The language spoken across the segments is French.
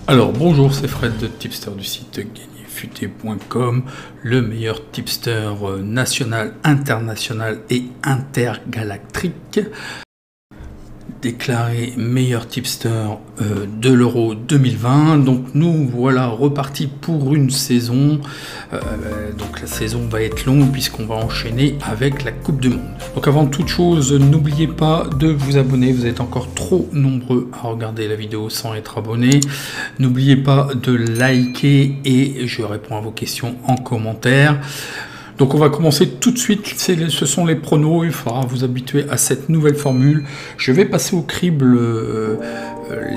Alors bonjour, c'est Fred de Tipster du site gagnerfuté.com, le meilleur tipster national, international et intergalactique. Déclaré meilleur tipster de l'Euro 2020. Donc nous voilà repartis pour une saison. Donc la saison va être longue puisqu'on va enchaîner avec la Coupe du Monde. Donc avant toute chose, n'oubliez pas de vous abonner. Vous êtes encore trop nombreux à regarder la vidéo sans être abonné. N'oubliez pas de liker et je réponds à vos questions en commentaire. Donc on va commencer tout de suite, ce sont les pronos, il faudra vous habituer à cette nouvelle formule. Je vais passer au crible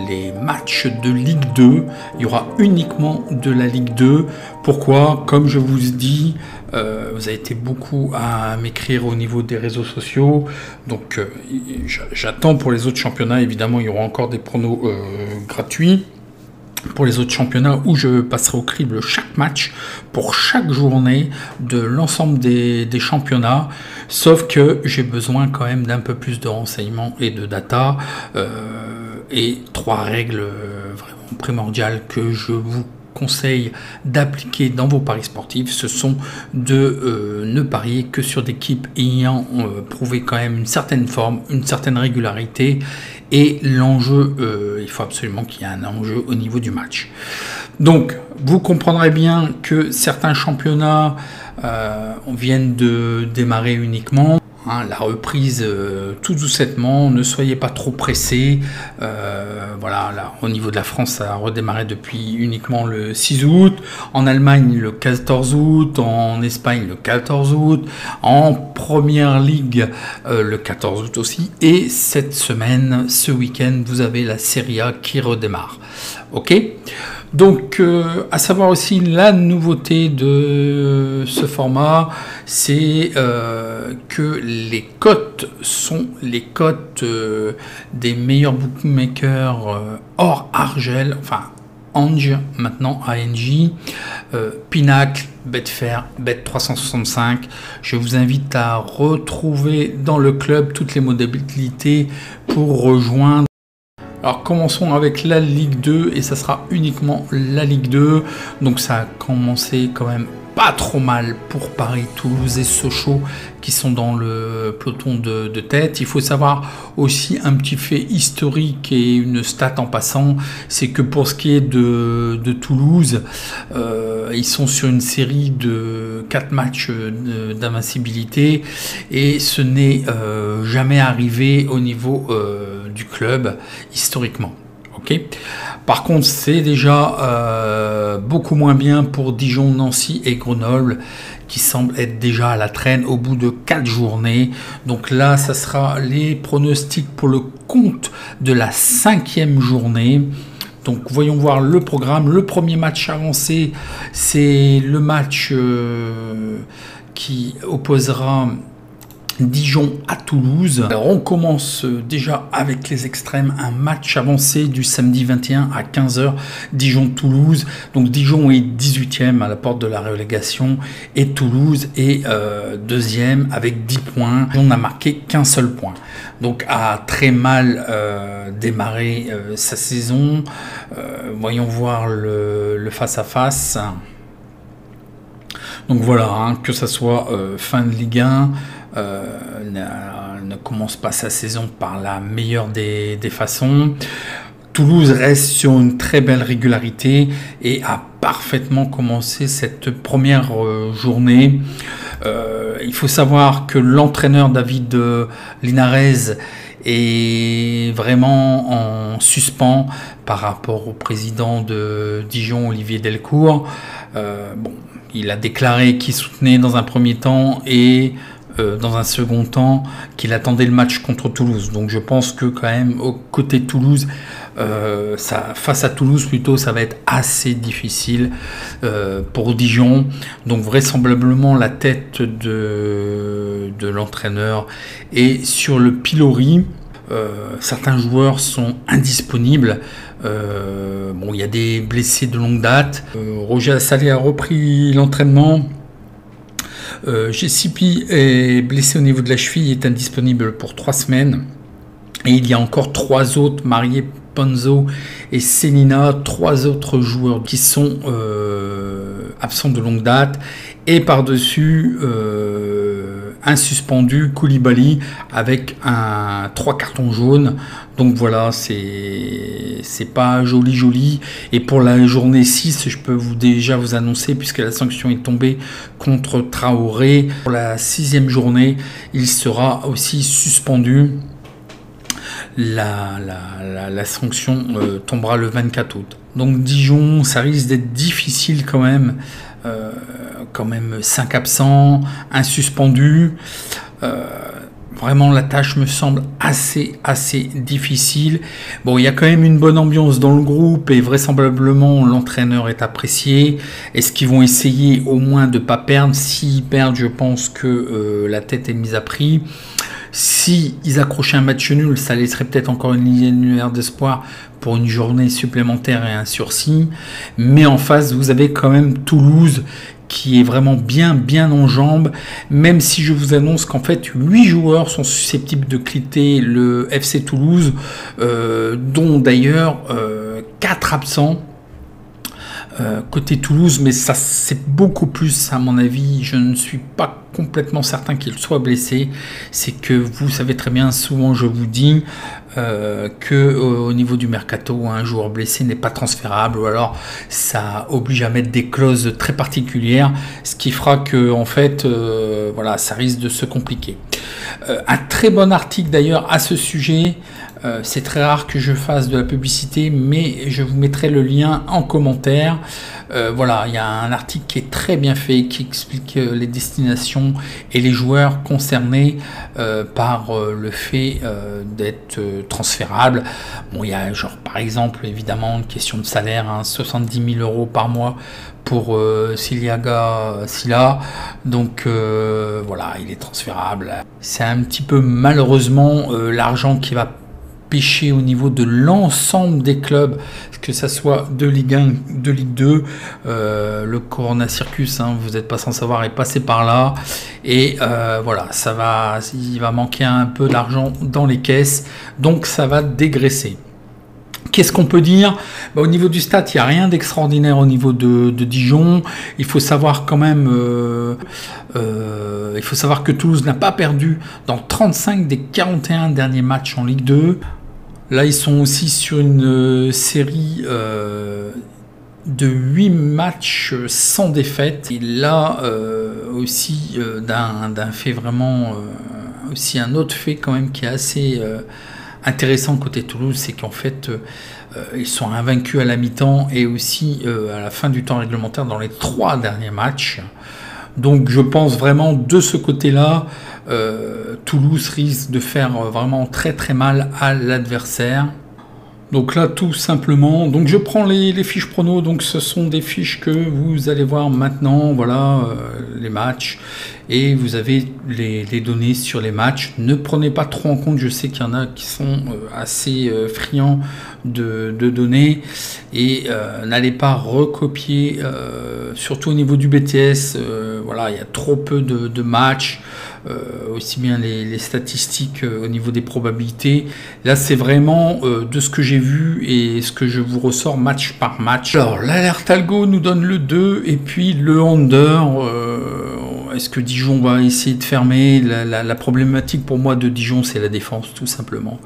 les matchs de Ligue 2, il y aura uniquement de la Ligue 2. Pourquoi? Comme je vous dis, vous avez été beaucoup à m'écrire au niveau des réseaux sociaux, donc j'attends pour les autres championnats, évidemment il y aura encore des pronos gratuits. Pour les autres championnats où je passerai au crible chaque match pour chaque journée de l'ensemble des championnats, sauf que j'ai besoin quand même d'un peu plus de renseignements et de data et 3 règles vraiment primordiales que je vous conseille d'appliquer dans vos paris sportifs. Ce sont de ne parier que sur des équipes ayant prouvé quand même une certaine forme, une certaine régularité, et l'enjeu, il faut absolument qu'il y ait un enjeu au niveau du match. Donc vous comprendrez bien que certains championnats viennent de démarrer uniquement. La reprise tout doucettement, ne soyez pas trop pressés. Voilà, là, au niveau de la France, ça a redémarré depuis uniquement le 6 août, en Allemagne le 14 août, en Espagne le 14 août, en Première Ligue le 14 août aussi, et cette semaine, ce week-end, vous avez la Serie A qui redémarre. Ok ? Donc, à savoir aussi la nouveauté de ce format, c'est que les cotes sont les cotes des meilleurs bookmakers hors Argel, enfin Ange maintenant, ANJ, Pinacle, Betfair, Bet365. Je vous invite à retrouver dans le club toutes les modalités pour rejoindre. Alors commençons avec la Ligue 2 et ça sera uniquement la Ligue 2. Donc ça a commencé quand même pas trop mal pour Paris, Toulouse et Sochaux qui sont dans le peloton de tête. Il faut savoir aussi un petit fait historique et une stat en passant, c'est que pour ce qui est de Toulouse, ils sont sur une série de 4 matchs d'invincibilité et ce n'est jamais arrivé au niveau du club historiquement. Okay. Par contre, c'est déjà beaucoup moins bien pour Dijon, Nancy et Grenoble qui semblent être déjà à la traîne au bout de 4 journées. Donc là, ça sera les pronostics pour le compte de la 5e journée. Donc voyons voir le programme. Le premier match avancé, c'est le match qui opposera Dijon à Toulouse. Alors on commence déjà avec les extrêmes, un match avancé du samedi 21 à 15h, Dijon-Toulouse. Donc Dijon est 18e à la porte de la relégation et Toulouse est 2e avec 10 points. On n'a marqué qu'un seul point. Donc a très mal démarré sa saison. Voyons voir le face-à-face. Donc voilà, hein, que ça soit fin de Ligue 1, ne commence pas sa saison par la meilleure des façons. Toulouse reste sur une très belle régularité et a parfaitement commencé cette première journée. Il faut savoir que l'entraîneur David Linares est vraiment en suspens par rapport au président de Dijon, Olivier Delcourt. Bon, il a déclaré qu'il soutenait dans un premier temps et dans un second temps qu'il attendait le match contre Toulouse. Donc je pense que quand même au côté Toulouse, face à Toulouse plutôt, ça va être assez difficile pour Dijon. Donc vraisemblablement la tête de l'entraîneur est sur le pilori. Certains joueurs sont indisponibles. Bon, il y a des blessés de longue date. Roger Assalé a repris l'entraînement. GCP est blessé au niveau de la cheville, est indisponible pour 3 semaines. Et il y a encore 3 autres mariés Ponzo et Selina, 3 autres joueurs qui sont absents de longue date, et par-dessus un suspendu, Koulibaly, avec 3 cartons jaunes. Donc voilà, c'est pas joli. Et pour la journée 6, je peux déjà vous annoncer, puisque la sanction est tombée contre Traoré, pour la 6e journée, il sera aussi suspendu. La sanction tombera le 24 août. Donc Dijon, ça risque d'être difficile quand même. 5 absents, un suspendu. Vraiment, la tâche me semble assez difficile. Bon, il y a quand même une bonne ambiance dans le groupe et vraisemblablement l'entraîneur est apprécié. Est-ce qu'ils vont essayer au moins de ne pas perdre? S'ils perdent, je pense que la tête est mise à prix. Si ils accrochaient un match nul, ça laisserait peut-être encore une lueur d'espoir pour une journée supplémentaire et un sursis. Mais en face, vous avez quand même Toulouse qui est vraiment bien en jambes, même si je vous annonce qu'en fait 8 joueurs sont susceptibles de quitter le FC Toulouse, dont d'ailleurs 4 absents côté Toulouse, mais ça c'est beaucoup plus à mon avis. Je ne suis pas complètement certain qu'il soit blessé. C'est que vous savez très bien, souvent je vous dis que au niveau du mercato, un joueur blessé n'est pas transférable, ou alors ça oblige à mettre des clauses très particulières, ce qui fera que en fait voilà, ça risque de se compliquer. Un très bon article d'ailleurs à ce sujet. C'est très rare que je fasse de la publicité, mais je vous mettrai le lien en commentaire. Voilà, il y a un article qui est très bien fait, qui explique les destinations et les joueurs concernés par le fait d'être transférable. Bon, il y a genre par exemple évidemment une question de salaire, 70 000 € par mois pour Siliaga Silla, donc voilà, il est transférable. C'est un petit peu malheureusement l'argent qui va pêcher au niveau de l'ensemble des clubs, que ça soit de Ligue 1, de Ligue 2, le Corona Circus, vous n'êtes pas sans savoir, est passé par là, et voilà, il va manquer un peu d'argent dans les caisses, donc ça va dégraisser. Qu'est-ce qu'on peut dire? Au niveau du stade, il n'y a rien d'extraordinaire au niveau de Dijon. Il faut savoir quand même, il faut savoir que Toulouse n'a pas perdu dans 35 des 41 derniers matchs en Ligue 2. Là, ils sont aussi sur une série de 8 matchs sans défaite. Et là, aussi, d'un fait vraiment, aussi un autre fait quand même qui est assez intéressant côté Toulouse, c'est qu'en fait, ils sont invaincus à la mi-temps et aussi à la fin du temps réglementaire dans les 3 derniers matchs. Donc je pense vraiment de ce côté-là, Toulouse risque de faire vraiment très mal à l'adversaire. Donc là, tout simplement, donc je prends les fiches pronos, donc ce sont des fiches que vous allez voir maintenant, voilà, les matchs, et vous avez les données sur les matchs. Ne prenez pas trop en compte, je sais qu'il y en a qui sont assez friands de données, et n'allez pas recopier, surtout au niveau du BTS, voilà, il y a trop peu de matchs. Aussi bien les statistiques au niveau des probabilités. Là, c'est vraiment de ce que j'ai vu et ce que je vous ressors match par match. Alors, l'alerte algo nous donne le 2 et puis le under. Est-ce que Dijon va essayer de fermer? La problématique pour moi de Dijon, c'est la défense, tout simplement.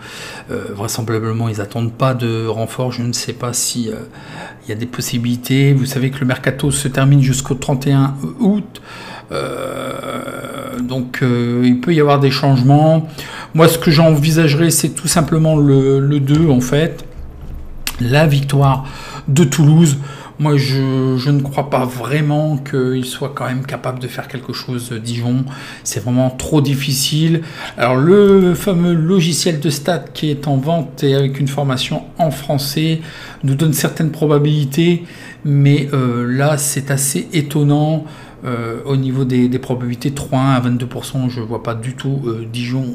Vraisemblablement, ils n'attendent pas de renfort. Je ne sais pas si il y a des possibilités. Vous savez que le mercato se termine jusqu'au 31 août. Donc il peut y avoir des changements. Moi, ce que j'envisagerais, c'est tout simplement le 2 en fait, la victoire de Toulouse. Moi, je ne crois pas vraiment qu'il soit quand même capable de faire quelque chose, Dijon. C'est vraiment trop difficile. Alors, le fameux logiciel de stats qui est en vente et avec une formation en français nous donne certaines probabilités, mais là, c'est assez étonnant. Au niveau des probabilités, 3-1 à 22%, je ne vois pas du tout Dijon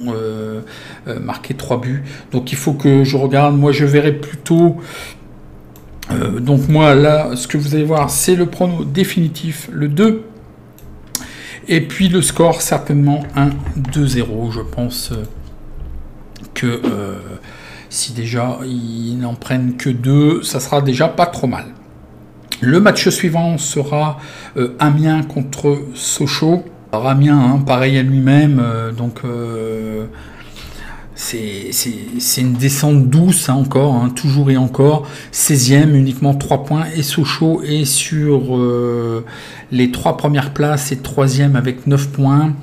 marquer 3 buts. Donc il faut que je regarde. Moi, je verrai plutôt... donc moi, là, ce que vous allez voir, c'est le prono définitif, le 2. Et puis le score, certainement 1-2-0. Je pense que Si déjà ils n'en prennent que 2, ça sera déjà pas trop mal. Le match suivant sera Amiens contre Sochaux. Alors Amiens, hein, pareil à lui-même, c'est une descente douce, hein, encore, hein, toujours et encore. 16e, uniquement 3 points. Et Sochaux est sur les 3 premières places et 3e avec 9 points.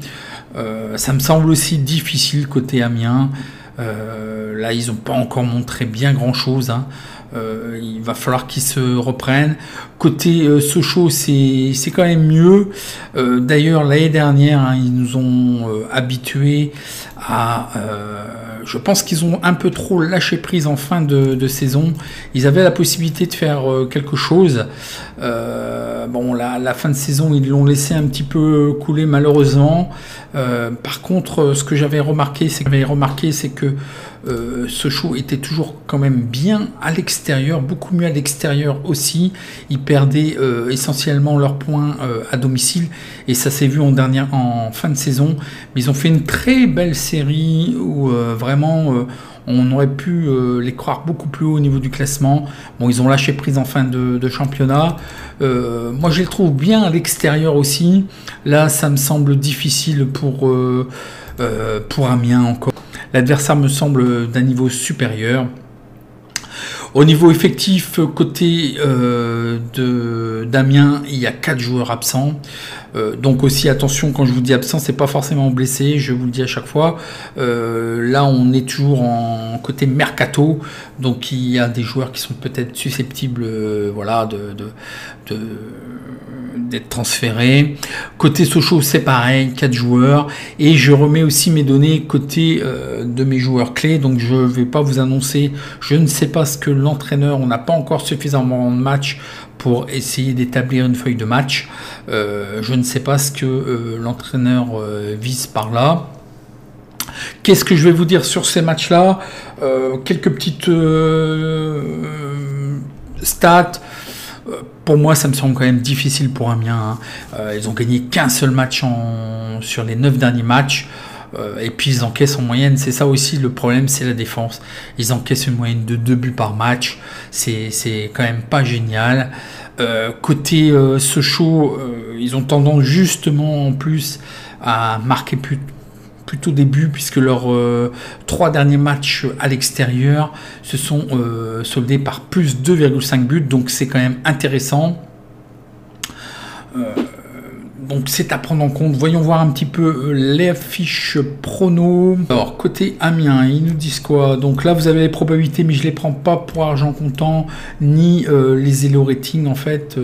Ça me semble aussi difficile côté Amiens. Là, ils n'ont pas encore montré bien grand-chose, hein. Il va falloir qu'ils se reprennent. Côté Sochaux, c'est quand même mieux. D'ailleurs, l'année dernière, hein, ils nous ont habitués à... je pense qu'ils ont un peu trop lâché prise en fin de saison. Ils avaient la possibilité de faire quelque chose. La fin de saison, ils l'ont laissé un petit peu couler malheureusement. Par contre, ce que j'avais remarqué, c'est que Sochaux était toujours quand même bien à l'extérieur, beaucoup mieux à l'extérieur aussi. Ils perdaient essentiellement leurs points à domicile et ça s'est vu en fin de saison. Mais ils ont fait une très belle série où vraiment on aurait pu les croire beaucoup plus haut au niveau du classement. Bon, ils ont lâché prise en fin de championnat. Moi, je les trouve bien à l'extérieur aussi. Là, ça me semble difficile pour Amiens encore. L'adversaire me semble d'un niveau supérieur. Au niveau effectif, côté d'Amiens, il y a 4 joueurs absents. Donc aussi attention, quand je vous dis absent, c'est pas forcément blessé, je vous le dis à chaque fois. Là, on est toujours en côté mercato, donc il y a des joueurs qui sont peut-être susceptibles, d'être transférés. Côté Sochaux, c'est pareil, 4 joueurs. Et je remets aussi mes données côté de mes joueurs clés. Donc je ne vais pas vous annoncer, je ne sais pas ce que l'entraîneur, on n'a pas encore suffisamment de matchs pour essayer d'établir une feuille de match. Je ne sais pas ce que l'entraîneur vise par là. Qu'est-ce que je vais vous dire sur ces matchs-là? Quelques petites stats. Pour moi, ça me semble quand même difficile pour Amiens, hein. Ils ont gagné qu'un seul match sur les 9 derniers matchs. Et puis ils encaissent en moyenne, c'est ça aussi le problème, c'est la défense. Ils encaissent une moyenne de 2 buts par match, c'est quand même pas génial. Côté Sochaux, ils ont tendance justement en plus à marquer plutôt des buts, puisque leurs 3 derniers matchs à l'extérieur se sont soldés par plus 2,5 buts, donc c'est quand même intéressant. Donc c'est à prendre en compte. Voyons voir un petit peu les fiches pronos. Alors côté Amiens, ils nous disent quoi? Donc là vous avez les probabilités, mais je les prends pas pour argent comptant ni les elo ratings en fait.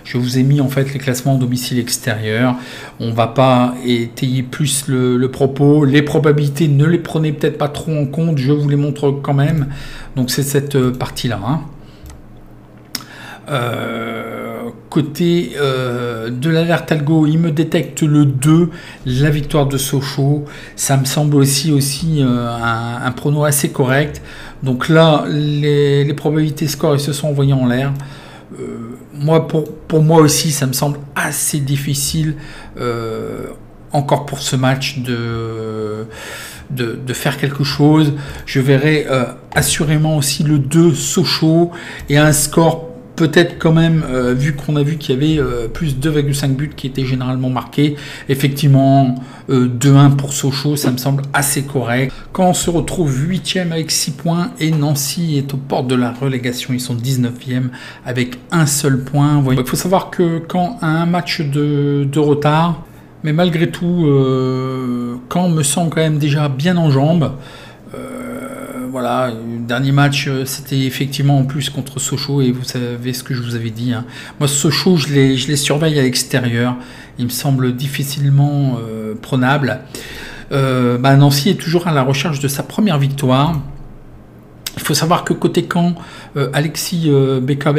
Je vous ai mis en fait les classements domicile extérieur. On va pas étayer plus le propos. Les probabilités, ne les prenez peut-être pas trop en compte. Je vous les montre quand même. Donc c'est cette partie là, hein. Côté de l'alerte algo, il me détecte le 2, la victoire de Sochaux. Ça me semble aussi un prono assez correct. Donc là, les probabilités score, ils se sont envoyés en l'air. Moi, pour moi aussi, ça me semble assez difficile encore pour ce match de faire quelque chose. Je verrai assurément aussi le 2 Sochaux et un score peut-être quand même, vu qu'on a vu qu'il y avait plus 2,5 buts qui étaient généralement marqués. Effectivement, 2-1 pour Sochaux, ça me semble assez correct. Quand on se retrouve 8e avec 6 points et Nancy est aux portes de la relégation, ils sont 19e avec un seul point. Il faut savoir que quand un match de retard, mais malgré tout, quand on me sent quand même déjà bien en jambes, voilà, le dernier match, c'était effectivement en plus contre Sochaux, et vous savez ce que je vous avais dit, hein. Moi, Sochaux, je les surveille à l'extérieur. Il me semble difficilement prenable. Nancy est toujours à la recherche de sa première victoire. Il faut savoir que côté Caen, Alexis Beka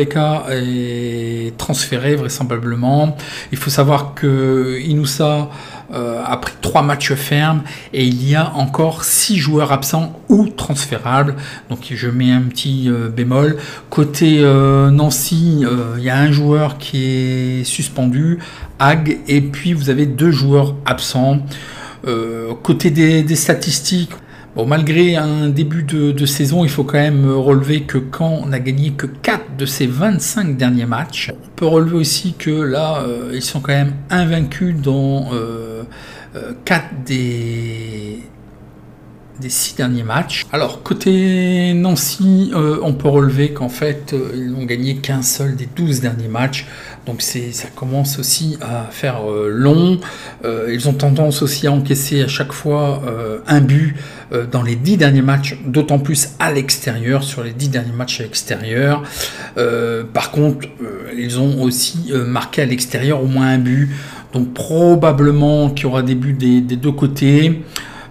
est transféré vraisemblablement. Il faut savoir que Inoussa a pris 3 matchs fermes et il y a encore 6 joueurs absents ou transférables. Donc je mets un petit bémol. Côté Nancy, il y a un joueur qui est suspendu, Hag, et puis vous avez 2 joueurs absents. Côté des statistiques, Bon, malgré un début de saison, il faut quand même relever que Caen n'a gagné que 4 de ses 25 derniers matchs. On peut relever aussi que là, ils sont quand même invaincus dans 4 des 6 derniers matchs. Alors, côté Nancy, on peut relever qu'en fait, ils n'ont gagné qu'un seul des 12 derniers matchs. Donc ça commence aussi à faire long. Ils ont tendance aussi à encaisser à chaque fois un but dans les 10 derniers matchs, d'autant plus à l'extérieur, sur les 10 derniers matchs à l'extérieur. Par contre, ils ont aussi marqué à l'extérieur au moins un but. Donc probablement qu'il y aura des buts des deux côtés.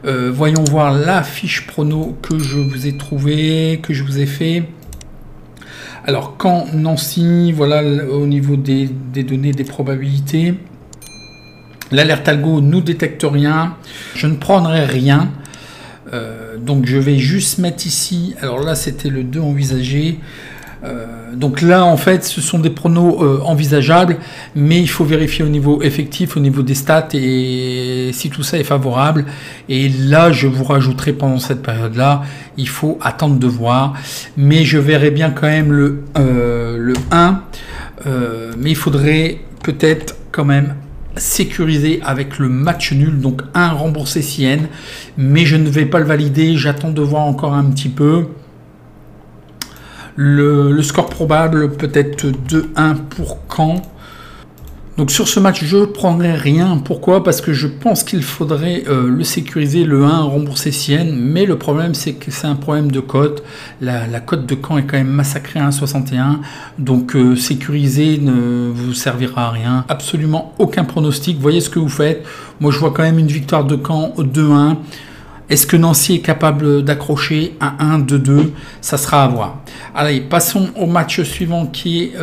Voyons voir la fiche prono que je vous ai trouvée, que je vous ai fait. Alors, Caen, Nancy, voilà au niveau des données, des probabilités. L'alerte algo nous détecte rien. Je ne prendrai rien. Donc, je vais juste mettre ici. Alors là, c'était le 2 envisagé. Donc là, en fait, ce sont des pronos envisageables, mais il faut vérifier au niveau effectif, au niveau des stats, et si tout ça est favorable. Et là, je vous rajouterai pendant cette période-là, il faut attendre de voir. Mais je verrai bien quand même le 1, mais il faudrait peut-être quand même sécurisé avec le match nul, donc 1 remboursé Sienne, mais je ne vais pas le valider, j'attends de voir encore un petit peu. Le score probable peut-être 2-1 pour Caen. Donc sur ce match, je ne prendrai rien. Pourquoi? Parce que je pense qu'il faudrait le sécuriser, le 1 rembourser Sienne. Mais le problème, c'est que c'est un problème de cote. La cote de Caen est quand même massacrée à 1,61. Donc sécuriser ne vous servira à rien. Absolument aucun pronostic. Voyez ce que vous faites. Moi, je vois quand même une victoire de Caen 2-1. Est-ce que Nancy est capable d'accrocher un 1-2-2? Ça sera à voir. Allez, passons au match suivant qui est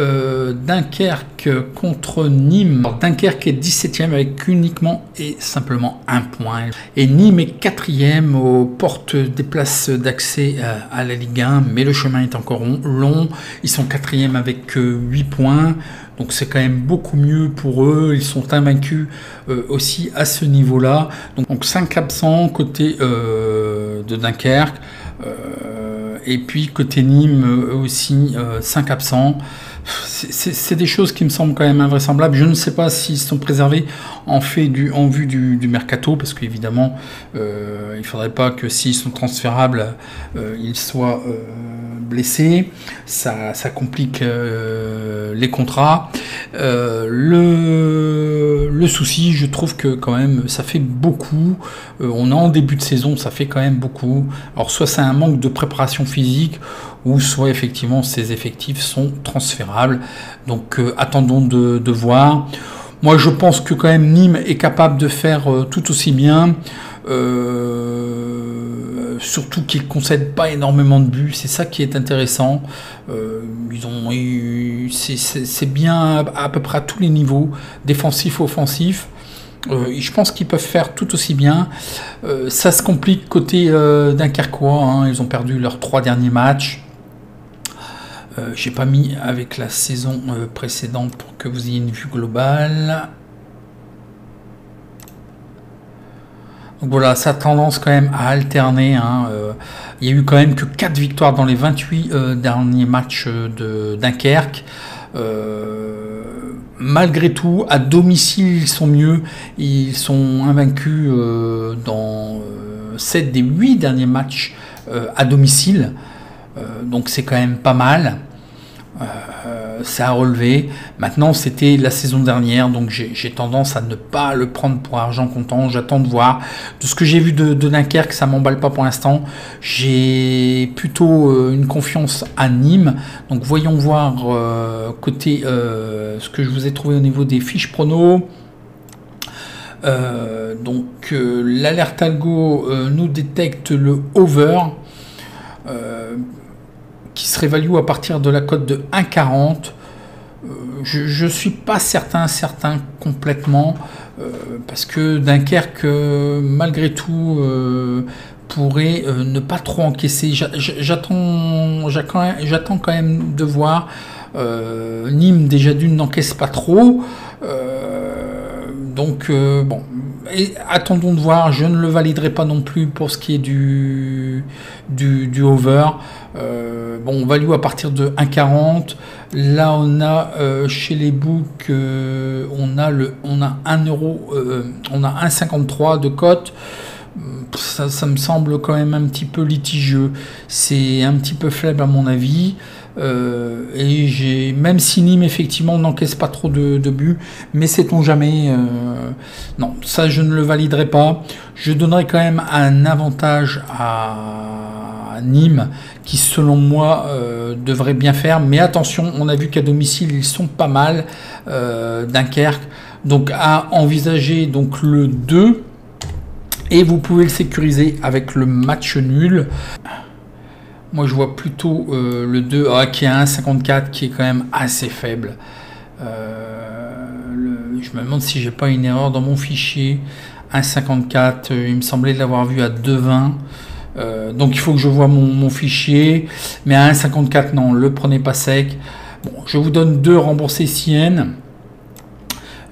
Dunkerque contre Nîmes. Alors, Dunkerque est 17e avec uniquement et simplement 1 point. Et Nîmes est 4e aux portes des places d'accès à la Ligue 1. Mais le chemin est encore long. Ils sont 4e avec 8 points. Donc c'est quand même beaucoup mieux pour eux. Ils sont invaincus aussi à ce niveau-là. Donc 5 absents côté de Dunkerque. Et puis côté Nîmes aussi 5 absents. C'est des choses qui me semblent quand même invraisemblables. Je ne sais pas s'ils sont préservés en vue du mercato, parce qu'évidemment, il ne faudrait pas que s'ils sont transférables, ils soient blessés. Ça complique les contrats. Le souci, je trouve que quand même, ça fait beaucoup. On est en début de saison, ça fait quand même beaucoup. Alors, soit c'est un manque de préparation physique, ou soit effectivement ces effectifs sont transférables. Donc attendons de voir. Moi je pense que quand même Nîmes est capable de faire tout aussi bien. Surtout qu'ils ne concèdent pas énormément de buts, c'est ça qui est intéressant. C'est bien à peu près à tous les niveaux, défensif, offensif. Je pense qu'ils peuvent faire tout aussi bien. Ça se complique côté Dunkerquois, hein. Ils ont perdu leurs 3 derniers matchs. J'ai pas mis avec la saison précédente pour que vous ayez une vue globale. Donc voilà, ça a tendance quand même à alterner. Hein. Il y a eu quand même que 4 victoires dans les 28 derniers matchs de Dunkerque. Malgré tout, à domicile, ils sont mieux. Ils sont invaincus dans 7 des 8 derniers matchs à domicile. Donc c'est quand même pas mal. Ça a relevé. Maintenant, c'était la saison dernière, donc j'ai tendance à ne pas le prendre pour argent comptant. J'attends de voir. De ce que j'ai vu de Dunkerque, ça m'emballe pas pour l'instant. J'ai plutôt une confiance à Nîmes. Donc voyons voir côté ce que je vous ai trouvé au niveau des fiches pronos. L'alerte algo nous détecte le over. Qui serait value à partir de la cote de 1,40. Je ne suis pas certain complètement, parce que Dunkerque, malgré tout, pourrait ne pas trop encaisser. J'attends quand même de voir. Nîmes, déjà d'une, n'encaisse pas trop. Donc bon, et attendons de voir. Je ne le validerai pas non plus pour ce qui est du over. Bon, value à partir de 1,40. Là, on a chez les books, on a 1 euro, on a 1,53 de cote. Ça me semble quand même un petit peu litigieux. C'est un petit peu faible à mon avis. Et même si Nîmes effectivement n'encaisse pas trop de buts, mais sait-on jamais. Non, ça je ne le validerai pas. Je donnerai quand même un avantage à Nîmes qui selon moi devrait bien faire, mais attention, on a vu qu'à domicile ils sont pas mal, Dunkerque, donc à envisager donc le 2, et vous pouvez le sécuriser avec le match nul. Moi je vois plutôt le 2 qui est à 1,54, qui est quand même assez faible. Je me demande si j'ai pas une erreur dans mon fichier. 1,54, il me semblait l'avoir vu à 2,20. Donc il faut que je vois mon fichier. Mais à 1,54, non, le prenez pas sec. Bon, je vous donne 2 remboursés CN.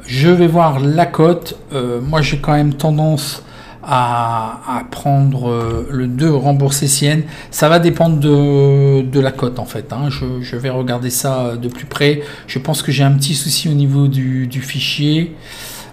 Je vais voir la cote. Moi j'ai quand même tendance à prendre le 2 remboursé CN. Ça va dépendre de la cote en fait. Je vais regarder ça de plus près. Je pense que j'ai un petit souci au niveau du fichier.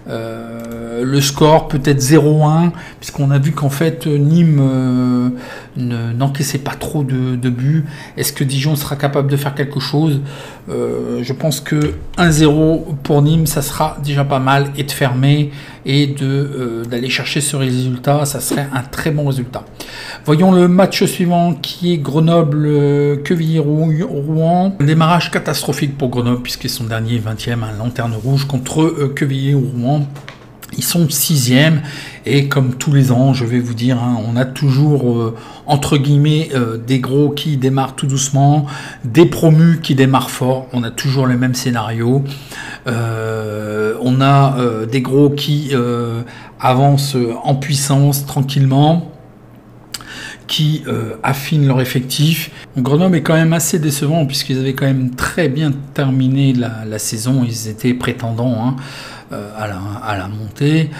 Le score peut-être 0-1, puisqu'on a vu qu'en fait Nîmes n'encaissait pas trop de buts. Est-ce que Dijon sera capable de faire quelque chose? Je pense que 1-0 pour Nîmes, ça sera déjà pas mal, et de fermer et d'aller chercher ce résultat, ça serait un très bon résultat. Voyons le match suivant qui est Grenoble-Quevilly-Rouen. Un démarrage catastrophique pour Grenoble puisqu'ils sont dernier 20e à lanterne rouge contre Quevilly-Rouen. Ils sont 6e, et comme tous les ans, je vais vous dire, on a toujours entre guillemets des gros qui démarrent tout doucement, des promus qui démarrent fort. On a toujours les mêmes scénarios. On a des gros qui avancent en puissance tranquillement, qui affinent leur effectif. Grenoble est quand même assez décevant puisqu'ils avaient quand même très bien terminé la saison. Ils étaient prétendants à la montée.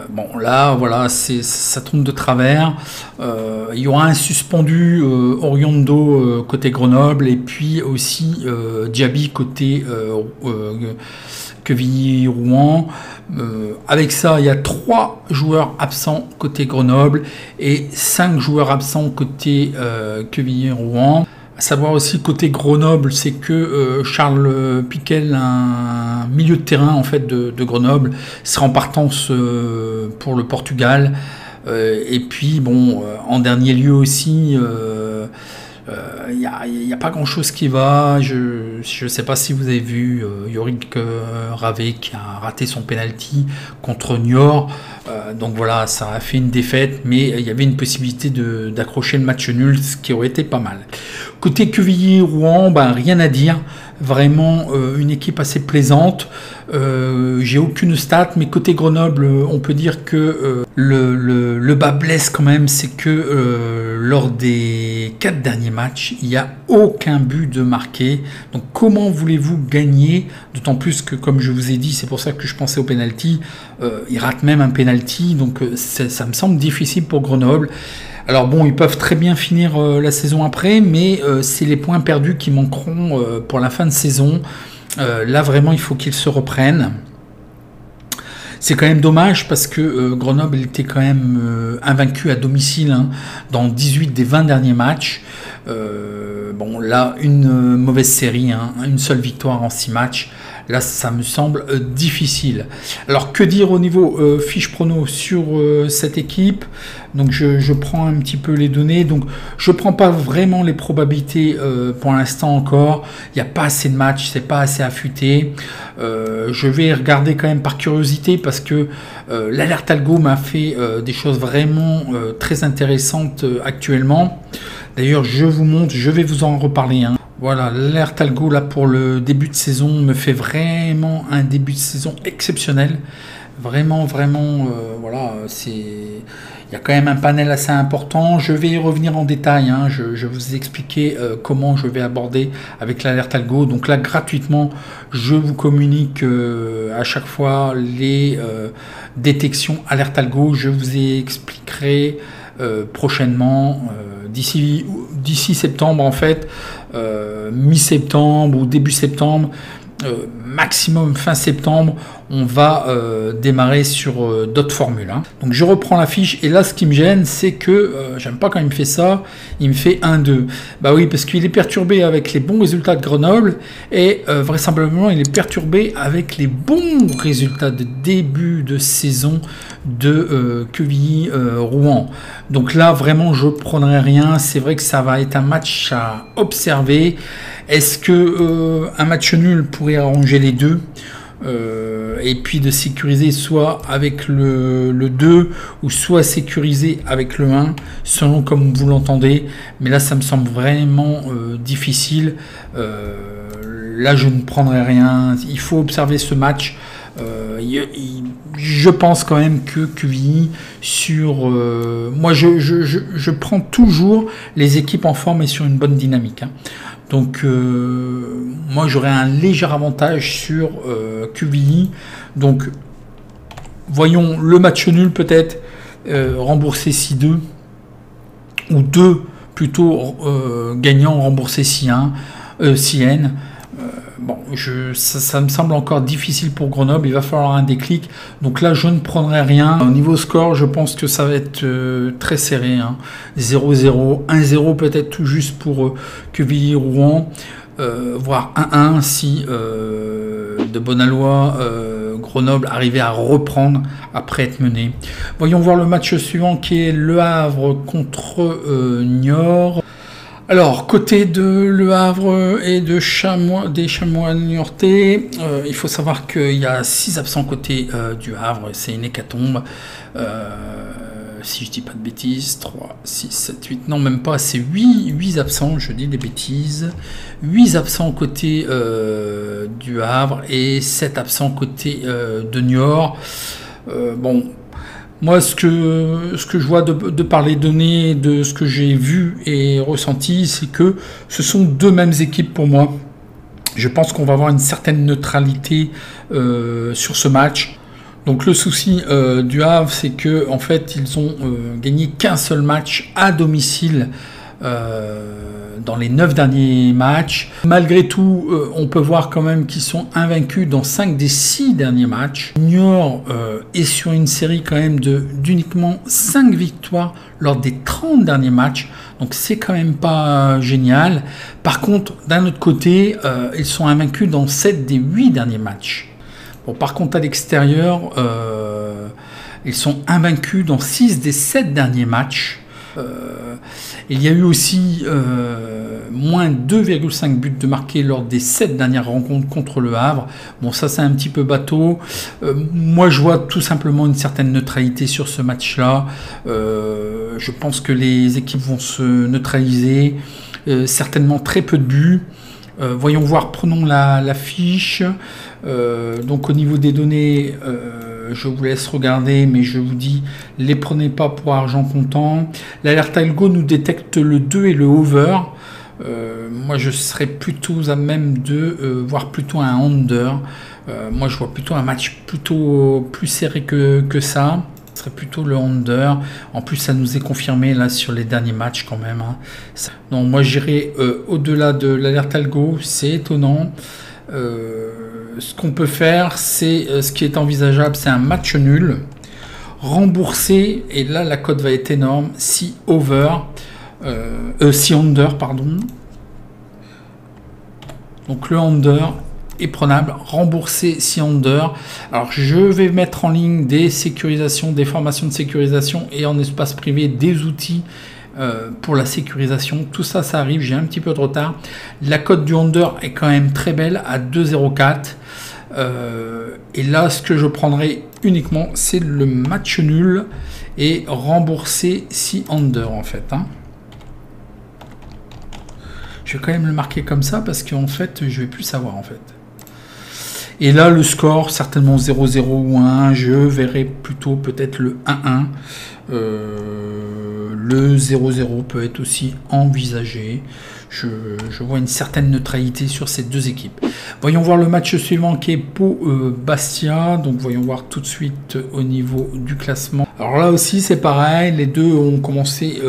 Bon là voilà, ça tombe de travers. Il y aura un suspendu Oriondo côté Grenoble, et puis aussi Diaby côté Quevilly-Rouen. Avec ça, il y a 3 joueurs absents côté Grenoble et 5 joueurs absents côté Quevilly-Rouen. À savoir aussi côté Grenoble, c'est que Charles Piquel, un milieu de terrain en fait de Grenoble, sera en partance pour le Portugal. Et puis bon, en dernier lieu aussi, il n'y a pas grand chose qui va. Je ne sais pas si vous avez vu Yorick Ravé qui a raté son penalty contre Niort. Donc voilà, ça a fait une défaite, mais il y avait une possibilité d'accrocher le match nul, ce qui aurait été pas mal. Côté Quevilly-Rouen, rien à dire. Vraiment une équipe assez plaisante. J'ai aucune stat, mais côté Grenoble, on peut dire que le bas blesse quand même, c'est que lors des 4 derniers matchs, il n'y a aucun but de marqué. Donc comment voulez-vous gagner? D'autant plus que, comme je vous ai dit, c'est pour ça que je pensais au penalty. Ils ratent même un penalty, donc ça me semble difficile pour Grenoble. Alors bon, ils peuvent très bien finir la saison après, mais c'est les points perdus qui manqueront pour la fin de saison. Là, vraiment, il faut qu'ils se reprennent. C'est quand même dommage parce que Grenoble était quand même invaincu à domicile dans 18 des 20 derniers matchs. Bon, là, une mauvaise série, une seule victoire en 6 matchs. Là, ça me semble difficile. Alors, que dire au niveau fiche prono sur cette équipe? Donc, je prends un petit peu les données. Donc, je ne prends pas vraiment les probabilités pour l'instant encore. Il n'y a pas assez de matchs, c'est pas assez affûté. Je vais regarder quand même par curiosité parce que l'Alert Algo m'a fait des choses vraiment très intéressantes actuellement. D'ailleurs, je vous montre, je vais vous en reparler. Voilà, l'Alert Algo là pour le début de saison me fait vraiment un début de saison exceptionnel. Vraiment, voilà, Il y a quand même un panel assez important. Je vais y revenir en détail. Hein. Je vous ai expliqué comment je vais aborder avec l'alerte algo. Donc là, gratuitement, je vous communique à chaque fois les détections alerte algo. Je vous expliquerai prochainement, d'ici septembre en fait, mi-septembre ou début septembre, maximum fin septembre, on va démarrer sur d'autres formules. Hein. Donc je reprends la fiche et là ce qui me gêne c'est que j'aime pas quand il me fait ça, il me fait 1-2. Bah oui, parce qu'il est perturbé avec les bons résultats de Grenoble et vraisemblablement il est perturbé avec les bons résultats de début de saison de QVI Rouen. Donc là vraiment je prendrai rien, c'est vrai que ça va être un match à observer. Est-ce que un match nul pourrait arranger les deux et puis de sécuriser soit avec le 2 ou soit sécuriser avec le 1 selon comme vous l'entendez, mais là ça me semble vraiment difficile. Là je ne prendrai rien, il faut observer ce match. Je pense quand même que QVI sur moi je prends toujours les équipes en forme et sur une bonne dynamique, hein. Donc moi j'aurais un léger avantage sur QVI. Donc voyons le match nul peut-être remboursé 6-2 ou 2 plutôt gagnant remboursé 6-1 6N. Bon, ça me semble encore difficile pour Grenoble, il va falloir un déclic. Donc là, je ne prendrai rien. Au niveau score, je pense que ça va être très serré. Hein. 0-0, 1-0 peut-être tout juste pour QVI Rouen, voire 1-1 si de Bonalois Grenoble arrivait à reprendre après être mené. Voyons voir le match suivant qui est Le Havre contre Niort. Alors, côté de Le Havre et des Chamois niortais, il faut savoir qu'il y a 6 absents côté du Havre, c'est une hécatombe. Si je dis pas de bêtises, 3, 6, 7, 8, non même pas, c'est 8 absents, je dis des bêtises. 8 absents côté du Havre et 7 absents côté de Niort. Bon... Moi, ce que je vois de par les données, de ce que j'ai vu et ressenti, c'est que ce sont deux mêmes équipes pour moi. Je pense qu'on va avoir une certaine neutralité sur ce match. Donc le souci du Havre, c'est que en fait, ils ont gagné qu'un seul match à domicile dans les 9 derniers matchs. Malgré tout, on peut voir quand même qu'ils sont invaincus dans 5 des 6 derniers matchs. Niort est sur une série quand même d'uniquement 5 victoires lors des 30 derniers matchs. Donc c'est quand même pas génial. Par contre, d'un autre côté, ils sont invaincus dans 7 des 8 derniers matchs. Bon, par contre, à l'extérieur, ils sont invaincus dans 6 des 7 derniers matchs. Il y a eu aussi moins 2,5 buts de marqués lors des 7 dernières rencontres contre le Havre. Bon, ça c'est un petit peu bateau. Moi je vois tout simplement une certaine neutralité sur ce match-là. Je pense que les équipes vont se neutraliser. Certainement très peu de buts. Voyons voir, prenons la fiche. Donc au niveau des données, je vous laisse regarder, mais je vous dis, les prenez pas pour argent comptant. L'alerte algo nous détecte le 2 et le over. Moi je serais plutôt à même de voir plutôt un under. Moi je vois plutôt un match plutôt plus serré que ça. Ce serait plutôt le under. En plus ça nous est confirmé là sur les derniers matchs quand même, hein. Donc moi j'irai au-delà de l'alerte algo, c'est étonnant. Ce qu'on peut faire, c'est ce qui est envisageable, c'est un match nul remboursé, et là la cote va être énorme, 6 under, pardon. Donc le under est prenable, remboursé 6 under. Alors je vais mettre en ligne des sécurisations, des formations de sécurisation et en espace privé des outils pour la sécurisation. Tout ça, ça arrive, j'ai un petit peu de retard. La cote du under est quand même très belle à 2,04. Et là, ce que je prendrai uniquement, c'est le match nul et rembourser 6 under en fait, hein. Je vais quand même le marquer comme ça parce qu'en fait, je vais plus savoir en fait. Et là, le score, certainement 0-0 ou 1, je verrai plutôt peut-être le 1-1. Le 0-0 peut être aussi envisagé. Je vois une certaine neutralité sur ces deux équipes. Voyons voir le match suivant qui est Pau-Bastia. Donc voyons voir tout de suite au niveau du classement. Alors là aussi c'est pareil, les deux ont commencé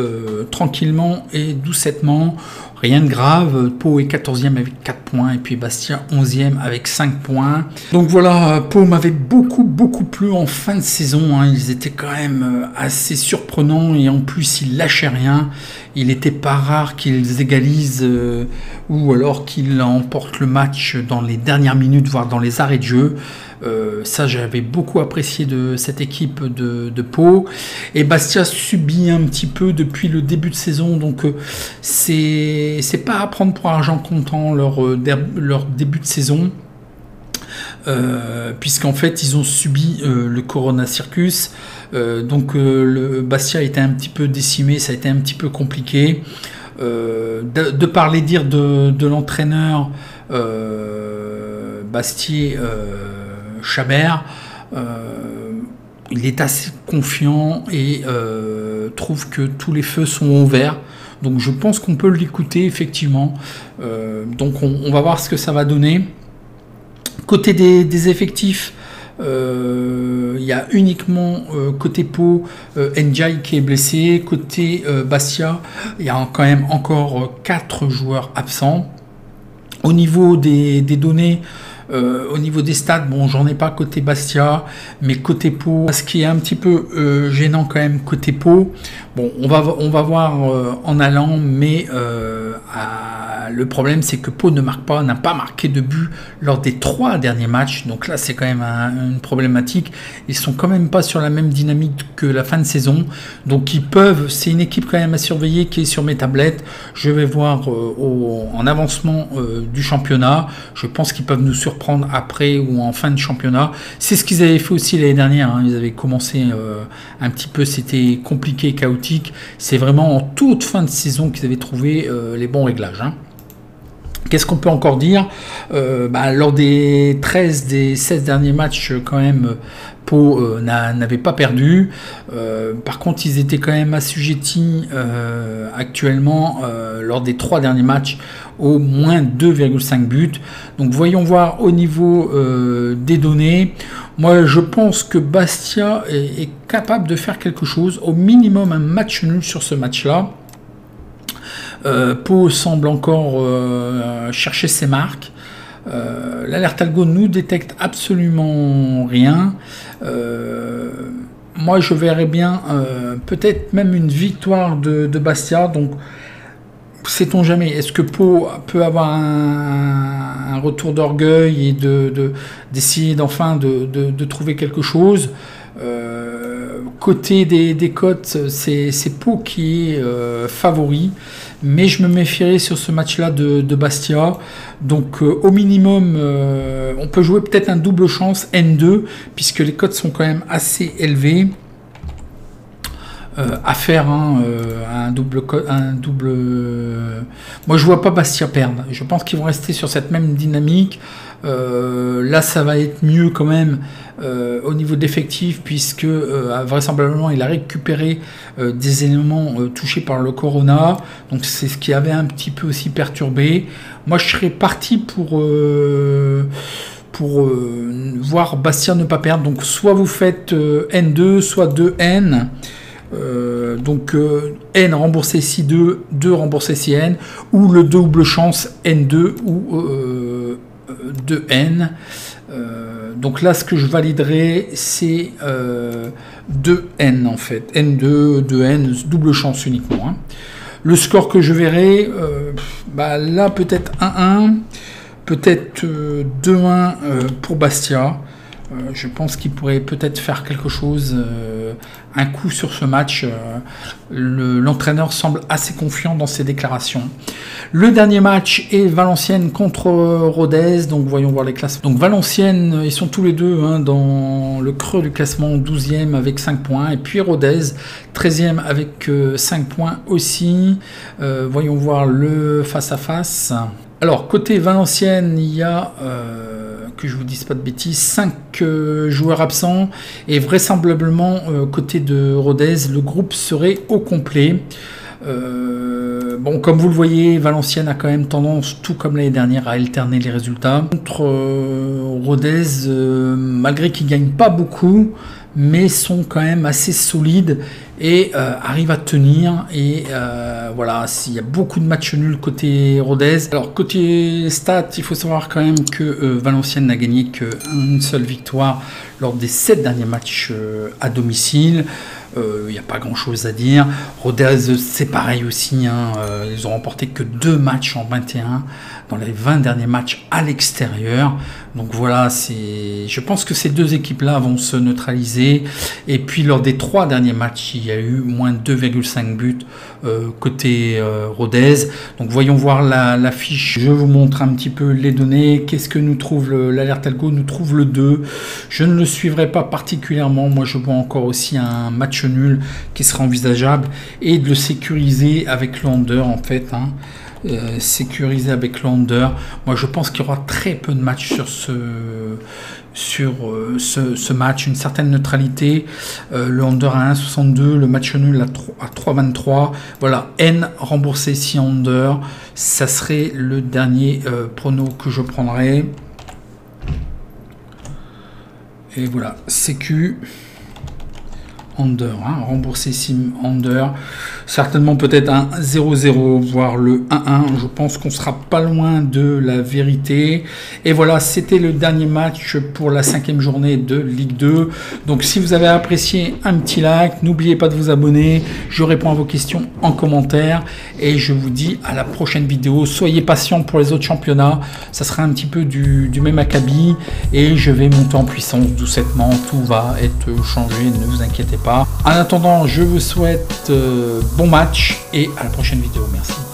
tranquillement et doucettement. Rien de grave, Pau est 14e avec 4 points et puis Bastia 11e avec 5 points. Donc voilà, Pau m'avait beaucoup plu en fin de saison. Hein. Ils étaient quand même assez surprenants et en plus ils lâchaient rien. Il n'était pas rare qu'ils égalisent ou alors qu'ils emportent le match dans les dernières minutes, voire dans les arrêts de jeu. Ça j'avais beaucoup apprécié de cette équipe de Pau, et Bastia subit un petit peu depuis le début de saison, donc c'est pas à prendre pour argent comptant leur début de saison, puisqu'en fait ils ont subi le Corona Circus, donc le Bastia était un petit peu décimé, ça a été un petit peu compliqué, de par les dires de l'entraîneur Bastier Chabert, il est assez confiant et trouve que tous les feux sont ouverts. Donc je pense qu'on peut l'écouter effectivement. Donc on va voir ce que ça va donner. Côté des effectifs, il y a uniquement côté Pau Ndiaye qui est blessé. Côté Bastia, il y a quand même encore 4 joueurs absents. Au niveau des données, au niveau des stats, bon, j'en ai pas côté Bastia, mais côté Pau, ce qui est un petit peu gênant quand même côté Pau. Bon, on va voir en allant, mais le problème c'est que Pau n'a pas marqué de but lors des 3 derniers matchs. Donc là, c'est quand même une problématique. Ils sont quand même pas sur la même dynamique que la fin de saison. Donc ils peuvent. C'est une équipe quand même à surveiller qui est sur mes tablettes. Je vais voir en avancement du championnat. Je pense qu'ils peuvent nous surprendre après ou en fin de championnat. C'est ce qu'ils avaient fait aussi l'année dernière. Hein. Ils avaient commencé un petit peu, c'était compliqué, chaotique. C'est vraiment en toute fin de saison qu'ils avaient trouvé les bons réglages. Hein. Qu'est-ce qu'on peut encore dire? Lors des 13 des 16 derniers matchs, quand même, Pau n'avait pas perdu. Par contre, ils étaient quand même assujettis actuellement, lors des 3 derniers matchs, au moins 2,5 buts. Donc voyons voir au niveau des données. Moi, je pense que Bastia est capable de faire quelque chose, au minimum un match nul sur ce match-là. Pau semble encore chercher ses marques. L'alerte algo nous détecte absolument rien. Moi, je verrais bien peut-être même une victoire de Bastia. Donc, sait-on jamais. Est-ce que Pau peut avoir un retour d'orgueil et d'essayer d'enfin de trouver quelque chose? Côté des cotes, c'est Pau qui est favori, mais je me méfierais sur ce match-là de Bastia. Donc au minimum, on peut jouer peut-être un double chance N2, puisque les cotes sont quand même assez élevées. À faire un double. Moi, je vois pas Bastia perdre. Je pense qu'ils vont rester sur cette même dynamique. Là, ça va être mieux quand même au niveau d'effectifs, puisque vraisemblablement il a récupéré des éléments touchés par le Corona. Donc c'est ce qui avait un petit peu aussi perturbé. Moi, je serais parti pour voir Bastia ne pas perdre. Donc soit vous faites N2, soit 2N. Donc N remboursé C2, 2 remboursé CN, ou le double chance N2 ou 2N. Donc là, ce que je validerai, c'est 2N en fait. N2, 2N, double chance uniquement. Hein. Le score que je verrai, là peut-être 1-1, peut-être 2-1 pour Bastia. Je pense qu'il pourrait peut-être faire quelque chose, un coup sur ce match. L'entraîneur semble assez confiant dans ses déclarations. Le dernier match est Valenciennes contre Rodez. Donc voyons voir les classements. Donc Valenciennes, ils sont tous les deux dans le creux du classement, 12e avec 5 points. Et puis Rodez, 13e avec 5 points aussi. Voyons voir le face-à-face. Alors, côté Valenciennes, il y a... que je vous dise pas de bêtises, 5 joueurs absents et vraisemblablement côté de Rodez, le groupe serait au complet. Bon, comme vous le voyez, Valenciennes a quand même tendance, tout comme l'année dernière, à alterner les résultats. Contre Rodez, malgré qu'ils ne gagnent pas beaucoup, mais sont quand même assez solides et arrivent à tenir. Et voilà, il y a beaucoup de matchs nuls côté Rodez. Alors côté stats, il faut savoir quand même que Valenciennes n'a gagné qu'une seule victoire lors des 7 derniers matchs à domicile. Il n'y a pas grand chose à dire. Rodez, c'est pareil aussi, hein, ils ont remporté que 2 matchs en 21 dans les 20 derniers matchs à l'extérieur. Donc voilà, je pense que ces deux équipes-là vont se neutraliser. Et puis lors des 3 derniers matchs, il y a eu moins de 2,5 buts côté Rodez. Donc voyons voir la fiche. Je vous montre un petit peu les données. Qu'est-ce que nous trouve l'alerte algo? Nous trouve le 2. Je ne le suivrai pas particulièrement. Moi, je vois encore aussi un match nul qui sera envisageable et de le sécuriser avec l'under en fait, hein. Sécuriser avec l'under. Moi je pense qu'il y aura très peu de matchs sur ce match, une certaine neutralité. Le under à 1,62, le match nul à 3,23. Voilà, N remboursé si under, ça serait le dernier prono que je prendrai. Et voilà, sécu under, hein, remboursé sim under, certainement peut-être un 0-0, voire le 1-1, je pense qu'on sera pas loin de la vérité. Et voilà, c'était le dernier match pour la 5e journée de Ligue 2. Donc si vous avez apprécié, un petit like, n'oubliez pas de vous abonner, je réponds à vos questions en commentaire et je vous dis à la prochaine vidéo. Soyez patients pour les autres championnats, ça sera un petit peu du même acabit et je vais monter en puissance doucettement, tout va être changé, ne vous inquiétez pas. En attendant, je vous souhaite bon match et à la prochaine vidéo. Merci.